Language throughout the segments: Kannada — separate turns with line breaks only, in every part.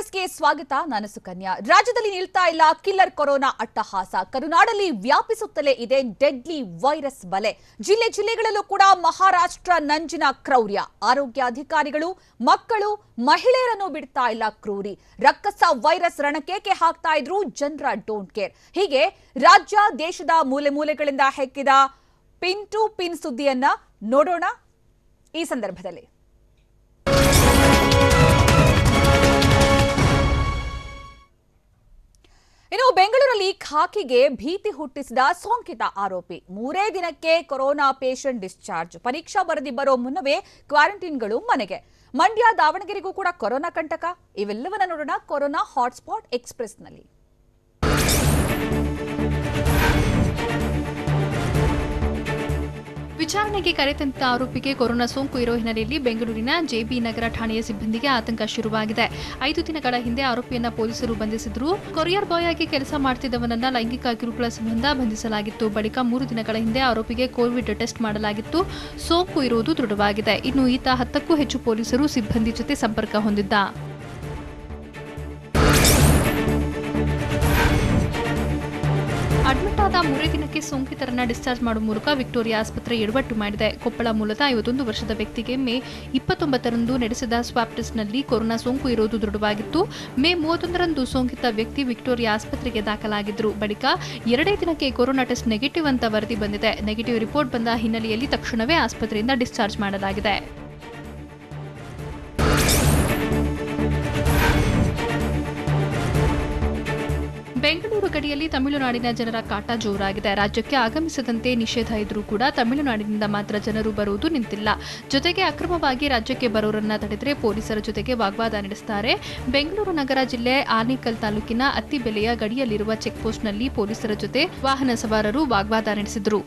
ನ್ಯೂಸ್ಗೆ ಸ್ವಾಗತ. ನಾನು ಸುಕನ್ಯಾ. ರಾಜ್ಯದಲ್ಲಿ ನಿಲ್ತಾ ಇಲ್ಲ ಕಿಲ್ಲರ್ ಕೊರೋನಾ ಅಟ್ಟಹಾಸ. ಕರುನಾಡಲ್ಲಿ ವ್ಯಾಪಿಸುತ್ತಲೇ ಇದೆ ಡೆಡ್ಲಿ ವೈರಸ್ ಬಲೆ. ಜಿಲ್ಲೆಗಳಲ್ಲೂ ಕೂಡ ಮಹಾರಾಷ್ಟ್ರ ನಂಜಿನ ಕ್ರೌರ್ಯ. ಆರೋಗ್ಯ ಅಧಿಕಾರಿಗಳು ಮಕ್ಕಳು ಮಹಿಳೆಯರನ್ನು ಬಿಡ್ತಾ ಇಲ್ಲ ಕ್ರೂರಿ. ರಕ್ಕಸ ವೈರಸ್ ರಣಕೇಕೆ ಹಾಕ್ತಾ ಇದ್ರು ಜನರ ಡೋಂಟ್ ಕೇರ್. ಹೀಗೆ ರಾಜ್ಯ ದೇಶದ ಮೂಲೆ ಮೂಲೆಗಳಿಂದ ಹೆಕ್ಕಿದ ಪಿನ್ ಟು ಪಿನ್ ಸುದ್ದಿಯನ್ನ ನೋಡೋಣ ಈ ಸಂದರ್ಭದಲ್ಲಿ. ಇನ್ನು ಬೆಂಗಳೂರಲ್ಲಿ ಖಾಕಿಗೆ ಭೀತಿ ಹುಟ್ಟಿಸಿದ ಸೋಂಕಿತ ಆರೋಪಿ. 3 ದಿನಕ್ಕೆ ಕೊರೋನಾ ಪೇಷಂಟ್ ಡಿಸ್ಚಾರ್ಜ್. ಪರೀಕ್ಷಾ ವರದಿ ಬರೋ ಮುನ್ನವೇ ಕ್ವಾರಂಟೈನ್ಗಳು ಮನೆಗೆ. ಮಂಡ್ಯ ದಾವಣಗೆರೆಗೂ ಕೂಡ ಕೊರೋನಾ ಕಂಟಕ. ಇವೆಲ್ಲವನ್ನ ನೋಡೋಣ ಕೊರೋನಾ ಹಾಟ್ಸ್ಪಾಟ್ ಎಕ್ಸ್‌ಪ್ರೆಸ್‌ನಲ್ಲಿ.
ವಿಚಾರಣೆಗೆ ಕರೆತಂದ ಆರೋಪಿಗೆ ಕೊರೋನಾ ಸೋಂಕು ಇರೋ ಹಿನ್ನೆಲೆಯಲ್ಲಿ ಬೆಂಗಳೂರಿನ ಜೆಬಿ ನಗರ ಠಾಣೆಯ ಸಿಬ್ಬಂದಿಗೆ ಆತಂಕ ಶುರುವಾಗಿದೆ. 5 ದಿನಗಳ ಹಿಂದೆ ಆರೋಪಿಯನ್ನ ಪೊಲೀಸರು ಬಂಧಿಸಿದ್ರು. ಕೊರಿಯರ್ ಬಾಯ್ ಆಗಿ ಕೆಲಸ ಮಾಡುತ್ತಿದ್ದವನನ್ನ ಲೈಂಗಿಕ ಕಿರುಕುಳ ಸಂಬಂಧ ಬಂಧಿಸಲಾಗಿತ್ತು. ಬಳಿಕ 3 ದಿನಗಳ ಹಿಂದೆ ಆರೋಪಿಗೆ ಕೋವಿಡ್ ಟೆಸ್ಟ್ ಮಾಡಲಾಗಿತ್ತು. ಸೋಂಕು ಇರುವುದು ದೃಢವಾಗಿದೆ. ಇನ್ನು ಈತ 10ಕ್ಕೂ ಹೆಚ್ಚು ಪೊಲೀಸರು ಸಿಬ್ಬಂದಿ ಜೊತೆ ಸಂಪರ್ಕ ಹೊಂದಿದ್ದ. ಅಡ್ಮಿಟ್ ಆದ 3 ದಿನಕ್ಕೆ ಸೋಂಕಿತರನ್ನ ಡಿಸ್ಚಾರ್ಜ್ ಮಾಡುವ ಮೂಲಕ ವಿಕ್ಟೋರಿಯಾ ಆಸ್ಪತ್ರೆ ಎಡವಟ್ಟು ಮಾಡಿದೆ. ಕೊಪ್ಪಳ ಮೂಲದ 51 ವರ್ಷದ ವ್ಯಕ್ತಿಗೆ ಮೇ 29ರಂದು ನಡೆಸಿದ ಸ್ವಾಬ್ ಟೆಸ್ಟ್ನಲ್ಲಿ ಕೊರೋನಾ ಸೋಂಕು ಇರುವುದು ದೃಢವಾಗಿತ್ತು. ಮೇ 31ರಂದು ಸೋಂಕಿತ ವ್ಯಕ್ತಿ ವಿಕ್ಟೋರಿಯಾ ಆಸ್ಪತ್ರೆಗೆ ದಾಖಲಾಗಿದ್ದರು. ಬಳಿಕ 2 ದಿನಕ್ಕೆ ಕೊರೋನಾ ಟೆಸ್ಟ್ ನೆಗೆಟಿವ್ ಅಂತ ವರದಿ ಬಂದಿದೆ. ನೆಗೆಟಿವ್ ರಿಪೋರ್ಟ್ ಬಂದ ಹಿನ್ನೆಲೆಯಲ್ಲಿ ತಕ್ಷಣವೇ ಆಸ್ಪತ್ರೆಯಿಂದ ಡಿಸ್ಚಾರ್ಜ್ ಮಾಡಲಾಗಿದೆ. ಬೆಂಗಳೂರು ಗಡಿಯಲ್ಲಿ ತಮಿಳುನಾಡಿನ ಜನರ ಕಾಟ ಜೋರಾಗಿದೆ. ರಾಜ್ಯಕ್ಕೆ ಆಗಮಿಸದಂತೆ ನಿಷೇಧ ಇದ್ರೂ ಕೂಡ ತಮಿಳುನಾಡಿನಿಂದ ಮಾತ್ರ ಜನರು ಬರುವುದು ನಿಂತಿಲ್ಲ. ಜೊತೆಗೆ ಅಕ್ರಮವಾಗಿ ರಾಜ್ಯಕ್ಕೆ ಬರೋರನ್ನ ತಡೆದರೆ ಪೊಲೀಸರ ಜೊತೆಗೆ ವಾಗ್ವಾದ ನಡೆಸುತ್ತಾರೆ. ಬೆಂಗಳೂರು ನಗರ ಜಿಲ್ಲೆ ಆನೇಕಲ್ ತಾಲೂಕಿನ ಅತ್ತಿಬೆಲೆಯ ಗಡಿಯಲ್ಲಿರುವ ಚೆಕ್ಪೋಸ್ಟ್ನಲ್ಲಿ ಪೊಲೀಸರ ಜೊತೆ ವಾಹನ ಸವಾರರು ವಾಗ್ವಾದ ನಡೆಸಿದರು.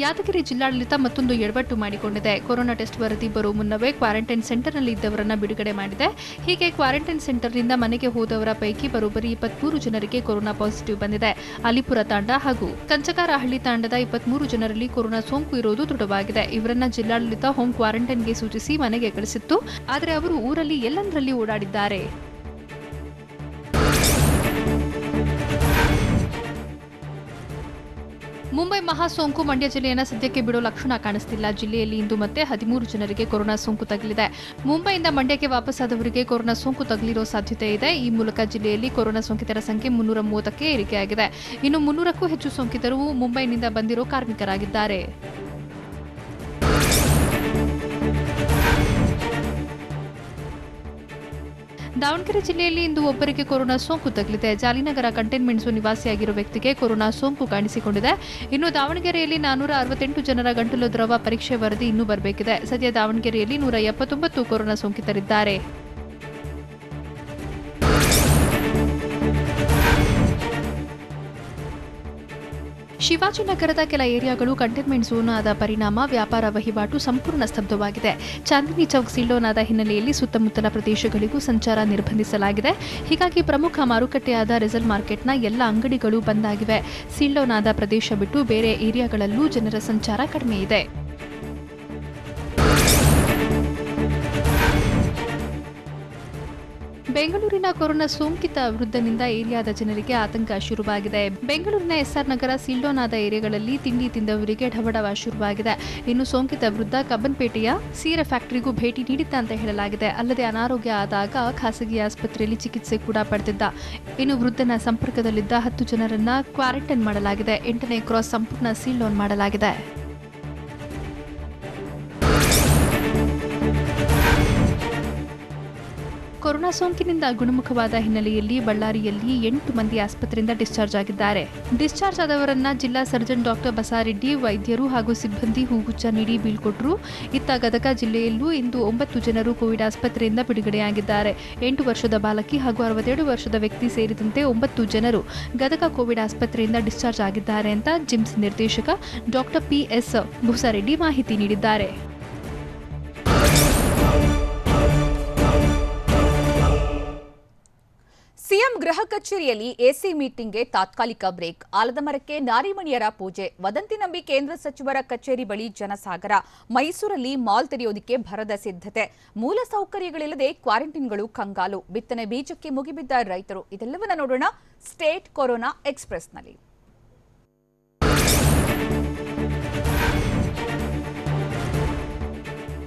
ಯಾದಗಿರಿ ಜಿಲ್ಲಾಡಳಿತ ಮತ್ತೊಂದು ಎಡವಟ್ಟು ಮಾಡಿಕೊಂಡಿದೆ. ಕೊರೋನಾ ಟೆಸ್ಟ್ ವರದಿ ಬರೋ ಮುನ್ನವೇ ಕ್ವಾರಂಟೈನ್ ಸೆಂಟರ್ನಲ್ಲಿ ಇದ್ದವರನ್ನ ಬಿಡುಗಡೆ ಮಾಡಿದೆ. ಹೀಗೆ ಕ್ವಾರಂಟೈನ್ ಸೆಂಟರ್ನಿಂದ ಮನೆಗೆ ಹೋದವರ ಪೈಕಿ ಬರೋಬ್ಬರಿ 23 ಜನರಿಗೆ ಕೊರೋನಾ ಪಾಸಿಟಿವ್ ಬಂದಿದೆ. ಅಲಿಪುರ ತಾಂಡ ಹಾಗೂ ಕಂಚಗಾರಹಳ್ಳಿ ತಾಂಡದ 23 ಜನರಲ್ಲಿ ಕೊರೋನಾ ಸೋಂಕು ಇರುವುದು ದೃಢವಾಗಿದೆ. ಇವರನ್ನ ಜಿಲ್ಲಾಡಳಿತ ಹೋಮ್ ಕ್ವಾರಂಟೈನ್ಗೆ ಸೂಚಿಸಿ ಮನೆಗೆ ಕಳಿಸಿತ್ತು. ಆದರೆ ಅವರು ಊರಲ್ಲಿ ಎಲ್ಲೆಂದರಲ್ಲಿ ಓಡಾಡಿದ್ದಾರೆ. ಮುಂಬೈ ಮಹಾ ಸೋಂಕು ಮಂಡ್ಯ ಜಿಲ್ಲೆಯನ್ನು ಸದ್ಯಕ್ಕೆ ಬಿಡೋ ಲಕ್ಷಣ ಕಾಣಿಸ್ತಿಲ್ಲ. ಜಿಲ್ಲೆಯಲ್ಲಿ ಇಂದು ಮತ್ತೆ 13 ಜನರಿಗೆ ಕೊರೋನಾ ಸೋಂಕು ತಗುಲಿದೆ. ಮುಂಬೈಯಿಂದ ಮಂಡ್ಯಕ್ಕೆ ವಾಪಸ್ಸಾದವರಿಗೆ ಕೊರೋನಾ ಸೋಂಕು ತಗುಲಿರೋ ಸಾಧ್ಯತೆ ಇದೆ. ಈ ಮೂಲಕ ಜಿಲ್ಲೆಯಲ್ಲಿ ಕೊರೋನಾ ಸೋಂಕಿತರ ಸಂಖ್ಯೆ 330ಕ್ಕೆ ಏರಿಕೆಯಾಗಿದೆ. ಇನ್ನು 300ಕ್ಕೂ ಹೆಚ್ಚು ಸೋಂಕಿತರು ಮುಂಬೈನಿಂದ ಬಂದಿರೋ ಕಾರ್ಮಿಕರಾಗಿದ್ದಾರೆ. ದಾವಣಗೆರೆ ಜಿಲ್ಲೆಯಲ್ಲಿ ಇಂದು ಒಬ್ಬರಿಗೆ ಕೊರೋನಾ ಸೋಂಕು ತಗುಲಿದೆ. ಜಾಲಿನಗರ ಕಂಟೈನ್ಮೆಂಟ್ ಝೋನ್ ನಿವಾಸಿಯಾಗಿರುವ ವ್ಯಕ್ತಿಗೆ ಕೊರೋನಾ ಸೋಂಕು ಕಾಣಿಸಿಕೊಂಡಿದೆ. ಇನ್ನು ದಾವಣಗೆರೆಯಲ್ಲಿ 468 ಜನರ ಗಂಟಲು ದ್ರವ ಪರೀಕ್ಷೆ ವರದಿ ಇನ್ನೂ ಬರಬೇಕಿದೆ. ಸದ್ಯ ದಾವಣಗೆರೆಯಲ್ಲಿ 179 ಕೊರೋನಾ ಸೋಂಕಿತರಿದ್ದಾರೆ. ಶಿವಾಜಿನಗರದ ಕೆಲ ಏರಿಯಾಗಳು ಕಂಟೈನ್ಮೆಂಟ್ ಝೋನ್ ಆದ ಪರಿಣಾಮ ವ್ಯಾಪಾರ ವಹಿವಾಟು ಸಂಪೂರ್ಣ ಸ್ತಬ್ಧವಾಗಿದೆ. ಚಾಂದಿನಿ ಚೌಕ್ ಸೀಲ್ಡೌನ್ ಆದ ಹಿನ್ನೆಲೆಯಲ್ಲಿ ಸುತ್ತಮುತ್ತಲ ಪ್ರದೇಶಗಳಿಗೂ ಸಂಚಾರ ನಿರ್ಬಂಧಿಸಲಾಗಿದೆ. ಹೀಗಾಗಿ ಪ್ರಮುಖ ಮಾರುಕಟ್ಟೆಯಾದ ರೆಸಲ್ ಮಾರ್ಕೆಟ್ನ ಎಲ್ಲ ಅಂಗಡಿಗಳು ಬಂದ್ ಆಗಿವೆ. ಸೀಲ್ಡೌನ್ ಆದ ಪ್ರದೇಶ ಬಿಟ್ಟು ಬೇರೆ ಏರಿಯಾಗಳಲ್ಲೂ ಜನರ ಸಂಚಾರ ಕಡಿಮೆ ಇದೆ. ಬೆಂಗಳೂರಿನ ಕೊರೋನಾ ಸೋಂಕಿತ ವೃದ್ಧನಿಂದ ಏರಿಯಾದ ಜನರಿಗೆ ಆತಂಕ ಶುರುವಾಗಿದೆ. ಬೆಂಗಳೂರಿನ ಎಸ್ಆರ್ ನಗರ ಸೀಲ್ಡೌನ್ ಆದ ಏರಿಯಾಗಳಲ್ಲಿ ತಿಂಡಿ ತಿಂದವರಿಗೆ ಢವಢವ ಶುರುವಾಗಿದೆ. ಇನ್ನು ಸೋಂಕಿತ ವೃದ್ಧ ಕಬ್ಬನ್ಪೇಟೆಯ ಸೀರೆ ಫ್ಯಾಕ್ಟರಿಗೂ ಭೇಟಿ ನೀಡಿದ್ದ ಅಂತ ಹೇಳಲಾಗಿದೆ. ಅಲ್ಲದೆ ಅನಾರೋಗ್ಯ ಆದಾಗ ಖಾಸಗಿ ಆಸ್ಪತ್ರೆಯಲ್ಲಿ ಚಿಕಿತ್ಸೆ ಕೂಡ ಪಡೆದಿದ್ದ. ಇನ್ನು ವೃದ್ಧನ ಸಂಪರ್ಕದಲ್ಲಿದ್ದ 10 ಜನರನ್ನ ಕ್ವಾರಂಟೈನ್ ಮಾಡಲಾಗಿದೆ. 8ನೇ ಕ್ರಾಸ್ ಸಂಪೂರ್ಣ ಸೀಲ್ಡೌನ್ ಮಾಡಲಾಗಿದೆ. ಕೊರೋನಾ ಸೋಂಕಿನಿಂದ ಗುಣಮುಖವಾದ ಹಿನ್ನೆಲೆಯಲ್ಲಿ ಬಳ್ಳಾರಿಯಲ್ಲಿ 8 ಮಂದಿ ಆಸ್ಪತ್ರೆಯಿಂದ ಡಿಸ್ಚಾರ್ಜ್ ಆಗಿದ್ದಾರೆ. ಡಿಸ್ಚಾರ್ಜ್ ಆದವರನ್ನ ಜಿಲ್ಲಾ ಸರ್ಜನ್ ಡಾಕ್ಟರ್ ಬಸಾರೆಡ್ಡಿ ವೈದ್ಯರು ಹಾಗೂ ಸಿಬ್ಬಂದಿ ಹೂಗುಚ್ಚ ನೀಡಿ ಬೀಳ್ಕೊಟ್ರು. ಇತ್ತ ಗದಗ ಜಿಲ್ಲೆಯಲ್ಲೂ ಇಂದು 9 ಜನರು ಕೋವಿಡ್ ಆಸ್ಪತ್ರೆಯಿಂದ ಬಿಡುಗಡೆಯಾಗಿದ್ದಾರೆ. 8 ವರ್ಷದ ಬಾಲಕಿ ಹಾಗೂ 62 ವರ್ಷದ ವ್ಯಕ್ತಿ ಸೇರಿದಂತೆ 9 ಜನರು ಗದಗ ಕೋವಿಡ್ ಆಸ್ಪತ್ರೆಯಿಂದ ಡಿಸ್ಚಾರ್ಜ್ ಆಗಿದ್ದಾರೆ ಅಂತ ಜಿಮ್ಸ್ ನಿರ್ದೇಶಕ ಡಾಕ್ಟರ್ ಪಿಎಸ್ ಬಸಾರೆಡ್ಡಿ ಮಾಹಿತಿ ನೀಡಿದ್ದಾರೆ.
ಸಿಎಂ ಗೃಹ ಕಚೇರಿಯಲ್ಲಿ ಎಸಿ ಮೀಟಿಂಗ್ಗೆ ತಾತ್ಕಾಲಿಕ ಬ್ರೇಕ್. ಆಲದ ಮರಕ್ಕೆ ನಾರಿಮಣಿಯರ ಪೂಜೆ. ವದಂತಿ ನಂಬಿ ಕೇಂದ್ರ ಸಚಿವರ ಕಚೇರಿ ಬಳಿ ಜನಸಾಗರ. ಮೈಸೂರಲ್ಲಿ ಮಾಲ್ ತೆರೆಯೋದಕ್ಕೆ ಭರದ ಸಿದ್ಧತೆ. ಮೂಲ ಸೌಕರ್ಯಗಳಿಲ್ಲದೆ ಕ್ವಾರಂಟೈನ್ಗಳು ಕಂಗಾಲು. ಬಿತ್ತನೆ ಬೀಜಕ್ಕೆ ಮುಗಿಬಿದ್ದ ರೈತರು. ಇದೆಲ್ಲವನ್ನ ನೋಡೋಣ ಸ್ಟೇಟ್ ಕೊರೋನಾ ಎಕ್ಸ್‌ಪ್ರೆಸ್‌ನಲ್ಲಿ.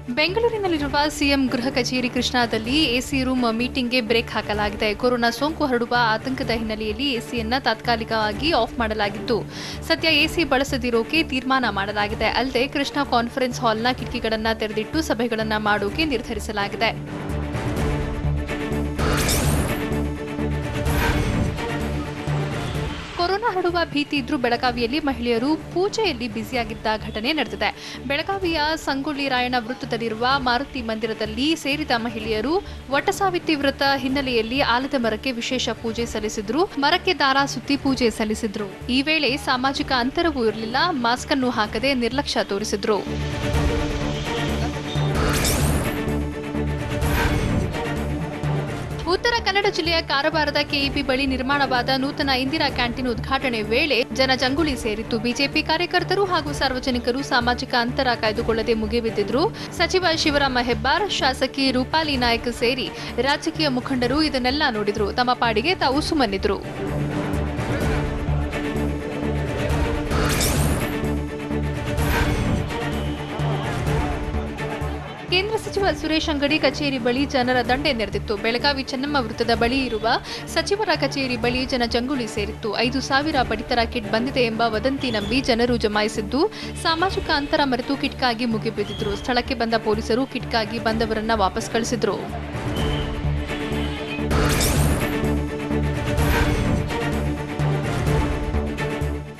ಬೆಂಗಳೂರಿನಲ್ಲಿರುವ ಸಿಎಂ ಗೃಹ ಕಚೇರಿ ಕೃಷ್ಣಾದಲ್ಲಿ ಎಸಿ ರೂಮ್ ಮೀಟಿಂಗ್ಗೆ ಬ್ರೇಕ್ ಹಾಕಲಾಗಿದೆ. ಕೊರೋನಾ ಸೋಂಕು ಹರಡುವ ಆತಂಕದ ಹಿನ್ನೆಲೆಯಲ್ಲಿ ಎಸಿಯನ್ನ ತಾತ್ಕಾಲಿಕವಾಗಿ ಆಫ್ ಮಾಡಲಾಗಿದ್ದು, ಸದ್ಯ ಎಸಿ ಬಳಸದಿರೋಕೆ ತೀರ್ಮಾನ ಮಾಡಲಾಗಿದೆ. ಅಲ್ಲದೆ ಕೃಷ್ಣಾ ಕಾನ್ಫರೆನ್ಸ್ ಹಾಲ್ನ ಕಿಟಕಿಗಳನ್ನು ತೆರೆದಿಟ್ಟು ಸಭೆಗಳನ್ನು ಮಾಡೋಕೆ ನಿರ್ಧರಿಸಲಾಗಿದೆ. ಕೊರೋನಾ ಹರಡುವ ಭೀತಿ ಇದ್ರೂ ಬೆಳಗಾವಿಯಲ್ಲಿ ಮಹಿಳೆಯರು ಪೂಜೆಯಲ್ಲಿ ಬ್ಯುಸಿಯಾಗಿದ್ದ ಘಟನೆ ನಡೆದಿದೆ. ಬೆಳಗಾವಿಯ ಸಂಗೊಳ್ಳಿ ರಾಯಣ್ಣ ವೃತ್ತದಲ್ಲಿರುವ ಮಾರುತಿ ಮಂದಿರದಲ್ಲಿ ಸೇರಿದ ಮಹಿಳೆಯರು ವಟಸಾವಿತ್ರಿ ವ್ರತ ಹಿನ್ನೆಲೆಯಲ್ಲಿ ಆಲದ ಮರಕ್ಕೆ ವಿಶೇಷ ಪೂಜೆ ಸಲ್ಲಿಸಿದ್ರು. ಮರಕ್ಕೆ ದಾರ ಸುತ್ತಿ ಪೂಜೆ ಸಲ್ಲಿಸಿದ್ರು. ಈ ವೇಳೆ ಸಾಮಾಜಿಕ ಅಂತರವೂ ಇರಲಿಲ್ಲ. ಮಾಸ್ಕ್ ಅನ್ನು ಹಾಕದೆ ನಿರ್ಲಕ್ಷ್ಯ ತೋರಿಸಿದ್ರು. ಉತ್ತರ ಕನ್ನಡ ಜಿಲ್ಲೆಯ ಕಾರವಾರದ ಕೆಇಬಿ ಬಳಿ ನಿರ್ಮಾಣವಾದ ನೂತನ ಇಂದಿರಾ ಕ್ಯಾಂಟೀನ್ ಉದ್ಘಾಟನೆ ವೇಳೆ ಜನಜಂಗುಳಿ ಸೇರಿತ್ತು. ಬಿಜೆಪಿ ಕಾರ್ಯಕರ್ತರು ಹಾಗೂ ಸಾರ್ವಜನಿಕರು ಸಾಮಾಜಿಕ ಅಂತರ ಕಾಯ್ದುಕೊಳ್ಳದೆ ಮುಗಿಬಿದ್ದಿದ್ರು. ಸಚಿವ ಶಿವರಾಮ ಹೆಬ್ಬಾರ್, ಶಾಸಕಿ ರೂಪಾಲಿ ನಾಯ್ಕ ಸೇರಿ ರಾಜಕೀಯ ಮುಖಂಡರು ಇದನ್ನೆಲ್ಲ ನೋಡಿದ್ರು. ತಮ್ಮ ಪಾಡಿಗೆ ತಾವು ಸುಮ್ಮನಿದ್ರು. ಕೇಂದ್ರ ಸಚಿವ ಸುರೇಶ್ ಅಂಗಡಿ ಕಚೇರಿ ಬಳಿ ಜನರ ದಂಡೆ ನೆರೆದಿತ್ತು. ಬೆಳಗಾವಿ ಚೆನ್ನಮ್ಮ ವೃತ್ತದ ಬಳಿ ಇರುವ ಸಚಿವರ ಕಚೇರಿ ಬಳಿ ಜನಜಂಗುಳಿ ಸೇರಿತ್ತು. 5,000 ಪಡಿತರ ಕಿಟ್ ಬಂದಿದೆ ಎಂಬ ವದಂತಿ ನಂಬಿ ಜನರು ಜಮಾಯಿಸಿದ್ದು, ಸಾಮಾಜಿಕ ಅಂತರ ಮರೆತು ಕಿಟ್ಗಾಗಿ ಮುಗಿಬಿದ್ದಿದ್ರು. ಸ್ಥಳಕ್ಕೆ ಬಂದ ಪೊಲೀಸರು ಕಿಟ್ಗಾಗಿ ಬಂದವರನ್ನ ವಾಪಸ್ ಕಳಿಸಿದ್ರು.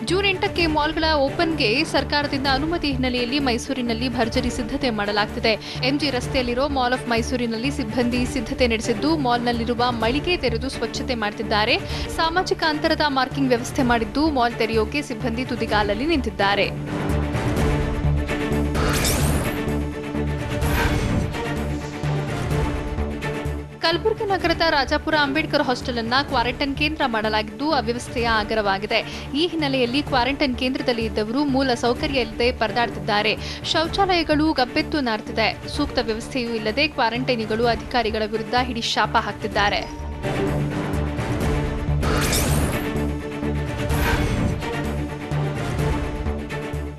ಜೂನ್ 8ಕ್ಕೆ ಮಾಲ್ಗಳ ಓಪನ್ಗೆ ಸರ್ಕಾರದಿಂದ ಅನುಮತಿ ಹಿನ್ನೆಲೆಯಲ್ಲಿ ಮೈಸೂರಿನಲ್ಲಿ ಭರ್ಜರಿ ಸಿದ್ಧತೆ ಮಾಡಲಾಗುತ್ತಿದೆ. ಎಂಜಿ ರಸ್ತೆಯಲ್ಲಿರೋ ಮಾಲ್ ಆಫ್ ಮೈಸೂರಿನಲ್ಲಿ ಸಿಬ್ಬಂದಿ ಸಿದ್ಧತೆ ನಡೆಸಿದ್ದು, ಮಾಲ್ನಲ್ಲಿರುವ ಮಳಿಗೆ ತೆರೆದು ಸ್ವಚ್ಛತೆ ಮಾಡುತ್ತಿದ್ದಾರೆ. ಸಾಮಾಜಿಕ ಅಂತರದ ಮಾರ್ಕಿಂಗ್ ವ್ಯವಸ್ಥೆ ಮಾಡಿದ್ದು, ಮಾಲ್ ತೆರೆಯೋಕೆ ಸಿಬ್ಬಂದಿ ತುದಿಗಾಲಲ್ಲಿ ನಿಂತಿದ್ದಾರೆ. ಕಲಬುರಗಿ ನಗರದ ರಾಜಾಪುರ ಅಂಬೇಡ್ಕರ್ ಹಾಸ್ಟೆಲ್ ಅನ್ನ ಕ್ವಾರಂಟೈನ್ ಕೇಂದ್ರ ಮಾಡಲಾಗಿದ್ದು, ಅವ್ಯವಸ್ಥೆಯ ಆಗರವಾಗಿದೆ. ಈ ಹಿನ್ನೆಲೆಯಲ್ಲಿ ಕ್ವಾರಂಟೈನ್ ಕೇಂದ್ರದಲ್ಲಿ ಇದ್ದವರು ಮೂಲ ಸೌಕರ್ಯ ಇಲ್ಲದೆ ಪರದಾಡುತ್ತಿದ್ದಾರೆ. ಶೌಚಾಲಯಗಳು ಗಬ್ಬೆತ್ತು ನಾರ್ತಿದೆ. ಸೂಕ್ತ ವ್ಯವಸ್ಥೆಯೂ ಇಲ್ಲದೆ ಕ್ವಾರಂಟೈನಿಗಳು ಅಧಿಕಾರಿಗಳ ವಿರುದ್ಧ ಹಿಡಿ ಶಾಪ ಹಾಕ್ತಿದ್ದಾರೆ.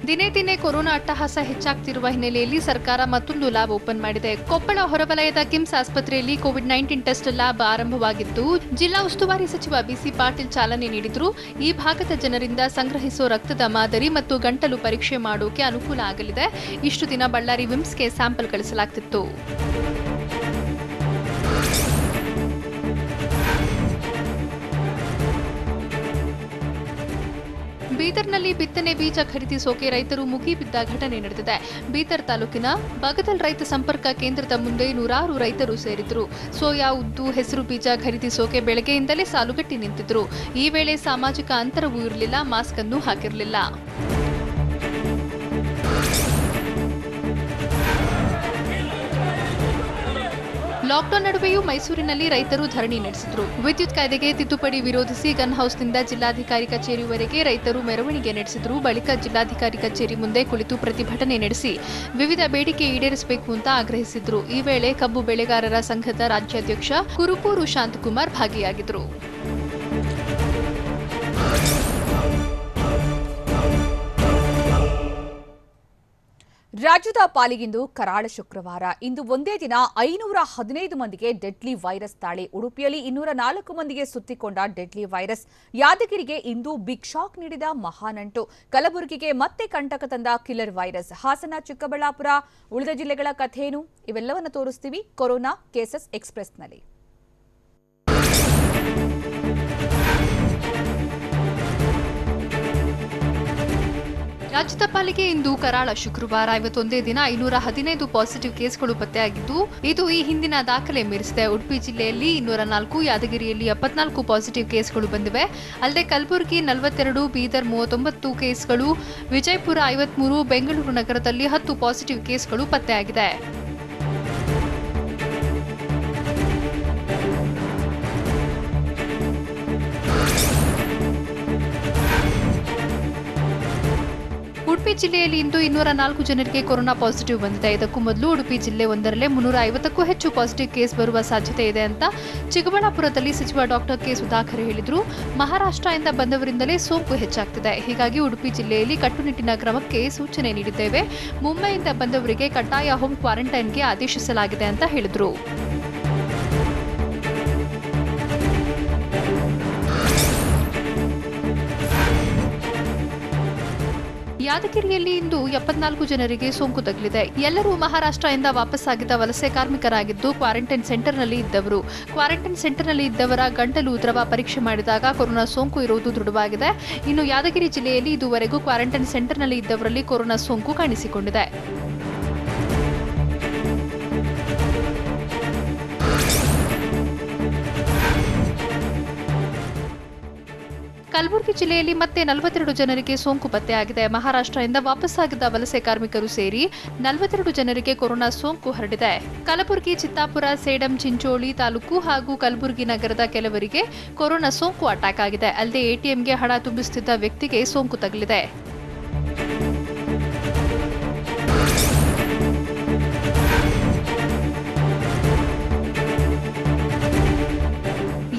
ದಿನೇ ದಿನೇ ಕೊರೋನಾ ಅಟ್ಟಹಾಸ ಹೆಚ್ಚಾಗ್ತಿರುವ ಹಿನ್ನೆಲೆಯಲ್ಲಿ ಸರ್ಕಾರ ಮತ್ತೊಂದು ಲ್ಯಾಬ್ ಓಪನ್ ಮಾಡಿದೆ. ಕೊಪ್ಪಳ ಹೊರವಲಯದ ಕಿಮ್ಸ್ ಆಸ್ಪತ್ರೆಯಲ್ಲಿ ಕೋವಿಡ್-19 ಟೆಸ್ಟ್ ಲ್ಯಾಬ್ ಆರಂಭವಾಗಿದ್ದು, ಜಿಲ್ಲಾ ಉಸ್ತುವಾರಿ ಸಚಿವ ಬಿಸಿ ಪಾಟೀಲ್ ಚಾಲನೆ ನೀಡಿದ್ರು. ಈ ಭಾಗದ ಜನರಿಂದ ಸಂಗ್ರಹಿಸುವ ರಕ್ತದ ಮಾದರಿ ಮತ್ತು ಗಂಟಲು ಪರೀಕ್ಷೆ ಮಾಡೋಕೆ ಅನುಕೂಲ ಆಗಲಿದೆ. ಇಷ್ಟು ದಿನ ಬಳ್ಳಾರಿ ವಿಮ್ಸ್ಗೆ ಸ್ಯಾಂಪಲ್ ಕಳಿಸಲಾಗ್ತಿತ್ತು. ಬೀದರ್ನಲ್ಲಿ ಬಿತ್ತನೆ ಬೀಜ ಖರೀದಿಸೋಕೆ ರೈತರು ಮುಗಿಬಿದ್ದ ಘಟನೆ ನಡೆದಿದೆ. ಬೀದರ್ ತಾಲೂಕಿನ ಬಗದಲ್ ರೈತ ಸಂಪರ್ಕ ಕೇಂದ್ರದ ಮುಂದೆ ನೂರಾರು ರೈತರು ಸೇರಿದ್ರು. ಸೋಯಾ, ಉದ್ದು, ಹೆಸರು ಬೀಜ ಖರೀದಿಸೋಕೆ ಬೆಳಗ್ಗೆಯಿಂದಲೇ ಸಾಲುಗಟ್ಟಿ ನಿಂತಿದ್ರು. ಈ ವೇಳೆ ಸಾಮಾಜಿಕ ಅಂತರವೂ ಇರಲಿಲ್ಲ, ಮಾಸ್ಕ್ ಅನ್ನು ಹಾಕಿರಲಿಲ್ಲ. ಲಾಕ್ಡೌನ್ ನಡುವೆಯೂ ಮೈಸೂರಿನಲ್ಲಿ ರೈತರು ಧರಣಿ ನಡೆಸಿದ್ರು. ವಿದ್ಯುತ್ ಕಾಯ್ದೆಗೆ ತಿದ್ದುಪಡಿ ವಿರೋಧಿಸಿ ಗನ್ ಹೌಸ್ನಿಂದ ಜಿಲ್ಲಾಧಿಕಾರಿ ಕಚೇರಿವರೆಗೆ ರೈತರು ಮೆರವಣಿಗೆ ನಡೆಸಿದ್ರು. ಬಳಿಕ ಜಿಲ್ಲಾಧಿಕಾರಿ ಕಚೇರಿ ಮುಂದೆ ಕುಳಿತು ಪ್ರತಿಭಟನೆ ನಡೆಸಿ ವಿವಿಧ ಬೇಡಿಕೆ ಈಡೇರಿಸಬೇಕು ಅಂತ ಆಗ್ರಹಿಸಿದ್ರು. ಈ ವೇಳೆ ಕಬ್ಬು ಬೆಳೆಗಾರರ ಸಂಘದ ರಾಜ್ಯಾಧ್ಯಕ್ಷ ಕುರುಪೂರು ಶಾಂತಕುಮಾರ್ ಭಾಗಿಯಾಗಿದ್ರು.
ರಾಜ್ಯದ ಪಾಲಿಗಿಂದು ಕರಾಳ ಶುಕ್ರವಾರ. ಇಂದು ಒಂದೇ ದಿನ 515 ಮಂದಿಗೆ ಡೆಡ್ಲಿ ವೈರಸ್ ದಾಳಿ. ಉಡುಪಿಯಲ್ಲಿ 204 ಮಂದಿಗೆ ಸುತ್ತಿಕೊಂಡ ಡೆಡ್ಲಿ ವೈರಸ್. ಯಾದಗಿರಿಗೆ ಇಂದು ಬಿಗ್ ಶಾಕ್ ನೀಡಿದ ಮಹಾನಂಟು. ಕಲಬುರಗಿಗೆ ಮತ್ತೆ ಕಂಟಕ ತಂದ ಕಿಲ್ಲರ್ ವೈರಸ್. ಹಾಸನ, ಚಿಕ್ಕಬಳ್ಳಾಪುರ, ಉಳಿದ ಜಿಲ್ಲೆಗಳ ಕಥೆಯೇನು? ಇವೆಲ್ಲವನ್ನ ತೋರಿಸ್ತೀವಿ ಕೊರೋನಾ ಕೇಸಸ್ ಎಕ್ಸ್‌ಪ್ರೆಸ್‌ನಲ್ಲಿ.
ರಾಜ್ಯದ ಪಾಲಿಗೆ ಇಂದು ಕರಾಳ ಶುಕ್ರವಾರ. 51 ದಿನ 515 ಪಾಸಿಟಿವ್ ಕೇಸ್ಗಳು ಪತ್ತೆಯಾಗಿದ್ದು, ಇದು ಈ ಹಿಂದಿನ ದಾಖಲೆ ಮೀರಿಸಿದೆ. ಉಡುಪಿ ಜಿಲ್ಲೆಯಲ್ಲಿ 204, ಯಾದಗಿರಿಯಲ್ಲಿ 74 ಪಾಸಿಟಿವ್ ಕೇಸ್ಗಳು ಬಂದಿವೆ. ಅಲ್ಲದೆ ಕಲಬುರಗಿ 42, ಬೀದರ್ 39 ಕೇಸ್ಗಳು, ವಿಜಯಪುರ 53, ಬೆಂಗಳೂರು ನಗರದಲ್ಲಿ 10 ಪಾಸಿಟಿವ್ ಕೇಸ್ಗಳು ಪತ್ತೆಯಾಗಿದೆ. ಉಡುಪಿ ಜಿಲ್ಲೆಯಲ್ಲಿ ಇಂದು 204 ಜನರಿಗೆ ಕೊರೋನಾ ಪಾಸಿಟಿವ್ ಬಂದಿದೆ. ಇದಕ್ಕೂ ಮೊದಲು ಉಡುಪಿ ಜಿಲ್ಲೆ ಒಂದರಲ್ಲೇ 350ಕ್ಕೂ ಹೆಚ್ಚು ಪಾಸಿಟಿವ್ ಕೇಸ್ ಬರುವ ಸಾಧ್ಯತೆ ಇದೆ ಅಂತ ಚಿಕ್ಕಬಳ್ಳಾಪುರದಲ್ಲಿ ಸಚಿವ ಡಾಕ್ಟರ್ ಕೆ ಸುಧಾಕರ್ ಹೇಳಿದರು. ಮಹಾರಾಷ್ಟ್ರದಿಂದ ಬಂದವರಿಂದಲೇ ಸೋಂಕು ಹೆಚ್ಚಾಗ್ತಿದೆ. ಹೀಗಾಗಿ ಉಡುಪಿ ಜಿಲ್ಲೆಯಲ್ಲಿ ಕಟ್ಟುನಿಟ್ಟಿನ ಕ್ರಮಕ್ಕೆ ಸೂಚನೆ ನೀಡಿದ್ದೇವೆ. ಮುಂಬೈಯಿಂದ ಬಂದವರಿಗೆ ಕಡ್ಡಾಯ ಹೋಮ್ ಕ್ವಾರಂಟೈನ್ಗೆ ಆದೇಶಿಸಲಾಗಿದೆ ಅಂತ ಹೇಳಿದರು. ಯಾದಗಿರಿಯಲ್ಲಿ ಇಂದು 74 ಜನರಿಗೆ ಸೋಂಕು ತಗುಲಿದೆ. ಎಲ್ಲರೂ ಮಹಾರಾಷ್ಟ್ರದಿಂದ ವಾಪಸ್ಸಾಗಿದ್ದ ವಲಸೆ ಕಾರ್ಮಿಕರಾಗಿದ್ದು ಕ್ವಾರಂಟೈನ್ ಸೆಂಟರ್ನಲ್ಲಿ ಇದ್ದವರು. ಕ್ವಾರಂಟೈನ್ ಸೆಂಟರ್ನಲ್ಲಿ ಇದ್ದವರ ಗಂಟಲು ದ್ರವ ಪರೀಕ್ಷೆ ಮಾಡಿದಾಗ ಕೊರೋನಾ ಸೋಂಕು ಇರುವುದು ದೃಢವಾಗಿದೆ. ಇನ್ನು ಯಾದಗಿರಿ ಜಿಲ್ಲೆಯಲ್ಲಿ ಇದುವರೆಗೂ ಕ್ವಾರಂಟೈನ್ ಸೆಂಟರ್ನಲ್ಲಿ ಇದ್ದವರಲ್ಲಿ ಕೊರೋನಾ ಸೋಂಕು ಕಾಣಿಸಿಕೊಂಡಿದೆ. ಕಲಬುರಗಿ ಜಿಲ್ಲೆಯಲ್ಲಿ ಮತ್ತೆ 42 ಜನರಿಗೆ ಸೋಂಕು ಪತ್ತೆಯಾಗಿದೆ. ಮಹಾರಾಷ್ಟ್ರದಿಂದ ವಾಪಸ್ಸಾಗಿದ್ದ ವಲಸೆ ಕಾರ್ಮಿಕರು ಸೇರಿ 42 ಜನರಿಗೆ ಕೊರೋನಾ ಸೋಂಕು ಹರಡಿದೆ. ಕಲಬುರಗಿ, ಚಿತ್ತಾಪುರ, ಸೇಡಂ, ಚಿಂಚೋಳಿ ತಾಲೂಕು ಹಾಗೂ ಕಲಬುರಗಿ ನಗರದ ಕೆಲವರಿಗೆ ಕೊರೋನಾ ಸೋಂಕು ಅಟ್ಯಾಕ್ ಆಗಿದೆ. ಅಲ್ಲದೆ ಎಟಿಎಂಗೆ ಹಣ ತುಂಬಿಸುತ್ತಿದ್ದ ವ್ಯಕ್ತಿಗೆ ಸೋಂಕು ತಗುಲಿದೆ.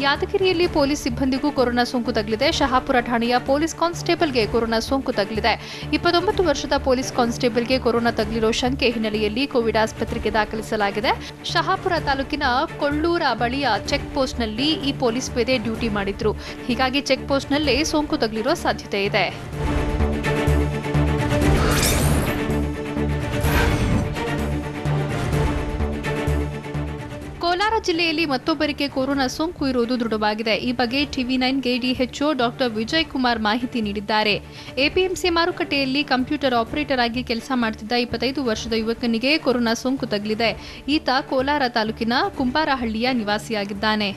ಯಾದಗಿರಿಯಲ್ಲಿ ಪೊಲೀಸ್ ಸಿಬ್ಬಂದಿಗೂ ಕೊರೋನಾ ಸೋಂಕು ತಗುಲಿದೆ. ಶಹಾಪುರ ಠಾಣೆಯ ಪೊಲೀಸ್ ಕಾನ್ಸ್ಟೇಬಲ್ಗೆ ಕೊರೋನಾ ಸೋಂಕು ತಗುಲಿದೆ. 29 ವರ್ಷದ ಪೊಲೀಸ್ ಕಾನ್ಸ್ಟೇಬಲ್ಗೆ ಕೊರೋನಾ ತಗುಲಿರೋ ಶಂಕೆ ಹಿನ್ನೆಲೆಯಲ್ಲಿ ಕೋವಿಡ್ ಆಸ್ಪತ್ರೆಗೆ ದಾಖಲಿಸಲಾಗಿದೆ. ಶಹಾಪುರ ತಾಲೂಕಿನ ಕೊಳ್ಳೂರ ಬಳಿಯ ಚೆಕ್ ಪೋಸ್ಟ್ನಲ್ಲಿ ಈ ಪೊಲೀಸ್ ಪೇದೆ ಡ್ಯೂಟಿ ಮಾಡಿದ್ರು. ಹೀಗಾಗಿ ಚೆಕ್ ಪೋಸ್ಟ್ನಲ್ಲೇ ಸೋಂಕು ತಗುಲಿರೋ ಸಾಧ್ಯತೆ ಇದೆ. ಕೋಲಾರ ಜಿಲ್ಲೆಯಲ್ಲಿ ಮತ್ತೊಬ್ಬರಿಗೆ ಕೊರೋನಾ ಸೋಂಕು ಇರುವುದು ದೃಢವಾಗಿದೆ. ಈ ಬಗ್ಗೆ ಟಿವಿ9ಗೆ ಡಿಎಚ್ಒ ಡಾಕ್ಟರ್ ವಿಜಯ್ ಕುಮಾರ್ ಮಾಹಿತಿ ನೀಡಿದ್ದಾರೆ. ಎಪಿಎಂಸಿ ಮಾರುಕಟ್ಟೆಯಲ್ಲಿ ಕಂಪ್ಯೂಟರ್ ಆಪರೇಟರ್ ಆಗಿ ಕೆಲಸ ಮಾಡುತ್ತಿದ್ದ 25 ವರ್ಷದ ಯುವಕನಿಗೆ ಕೊರೋನಾ ಸೋಂಕು ತಗುಲಿದೆ. ಈತ ಕೋಲಾರ ತಾಲೂಕಿನ ಕುಂಬಾರಹಳ್ಳಿಯ ನಿವಾಸಿಯಾಗಿದ್ದಾನೆ.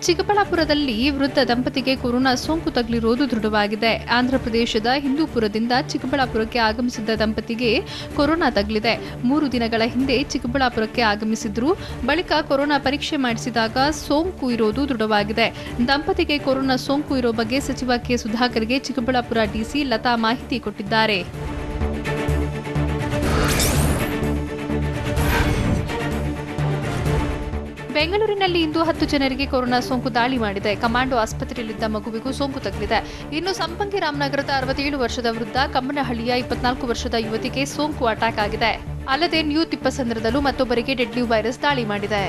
ಚಿಕ್ಕಬಳ್ಳಾಪುರದಲ್ಲಿ ವೃದ್ಧ ದಂಪತಿಗೆ ಕೊರೋನಾ ಸೋಂಕು ತಗುಲಿರುವುದು ದೃಢವಾಗಿದೆ. ಆಂಧ್ರಪ್ರದೇಶದ ಹಿಂದೂಪುರದಿಂದ ಚಿಕ್ಕಬಳ್ಳಾಪುರಕ್ಕೆ ಆಗಮಿಸಿದ್ದ ದಂಪತಿಗೆ ಕೊರೋನಾ ತಗುಲಿದೆ. 3 ದಿನಗಳ ಹಿಂದೆ ಚಿಕ್ಕಬಳ್ಳಾಪುರಕ್ಕೆ ಆಗಮಿಸಿದ್ರು. ಬಳಿಕ ಕೊರೋನಾ ಪರೀಕ್ಷೆ ಮಾಡಿಸಿದಾಗ ಸೋಂಕು ಇರೋದು ದೃಢವಾಗಿದೆ. ದಂಪತಿಗೆ ಕೊರೋನಾ ಸೋಂಕು ಇರೋ ಬಗ್ಗೆ ಸಚಿವ ಕೆ ಸುಧಾಕರ್ಗೆ ಚಿಕ್ಕಬಳ್ಳಾಪುರ ಡಿಸಿ ಲತಾ ಮಾಹಿತಿ ಕೊಟ್ಟಿದ್ದಾರೆ. ಬೆಂಗಳೂರಿನಲ್ಲಿ ಇಂದು 10 ಜನರಿಗೆ ಕೊರೋನಾ ಸೋಂಕು ದಾಳಿ ಮಾಡಿದೆ. ಕಮಾಂಡೋ ಆಸ್ಪತ್ರೆಯಲ್ಲಿದ್ದ ಮಗುವಿಗೂ ಸೋಂಕು ತಗುಲಿದೆ. ಇನ್ನು ಸಂಪಂಗಿ ರಾಮನಗರದ 67 ವರ್ಷದ ವೃದ್ಧ, ಕಮ್ಮನಹಳ್ಳಿಯ 24 ವರ್ಷದ ಯುವತಿಗೆ ಸೋಂಕು ಅಟ್ಯಾಕ್ ಆಗಿದೆ. ಅಲ್ಲದೆ ನ್ಯೂ ತಿಪ್ಪಸಂದ್ರದಲ್ಲೂ ಮತ್ತೊಬ್ಬರಿಗೆ ಡೆಡ್ಲಿ ವೈರಸ್ ದಾಳಿ ಮಾಡಿದೆ.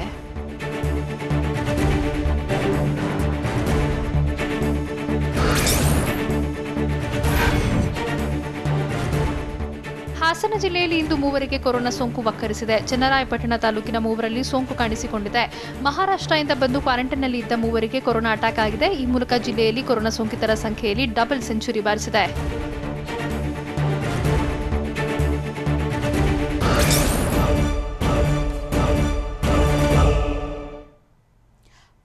ಹಾಸನ ಜಿಲ್ಲೆಯಲ್ಲಿ ಇಂದು 3 ಕೊರೋನಾ ಸೋಂಕು ವಕ್ಕರಿಸಿದೆ. ಚನ್ನರಾಯಪಟ್ಟಣ ತಾಲೂಕಿನ 3ರಲ್ಲಿ ಸೋಂಕು ಕಾಣಿಸಿಕೊಂಡಿದೆ. ಮಹಾರಾಷ್ಟ್ರದಿಂದ ಬಂದು ಕ್ವಾರಂಟೈನ್ನಲ್ಲಿ ಇದ್ದ 3ರಿಗೆ ಕೊರೋನಾ ಅಟ್ಯಾಕ್ ಆಗಿದೆ. ಈ ಮೂಲಕ ಜಿಲ್ಲೆಯಲ್ಲಿ ಕೊರೋನಾ ಸೋಂಕಿತರ ಸಂಖ್ಯೆಯಲ್ಲಿ ಡಬಲ್ ಸೆಂಚುರಿ ಬಾರಿಸಿದೆ.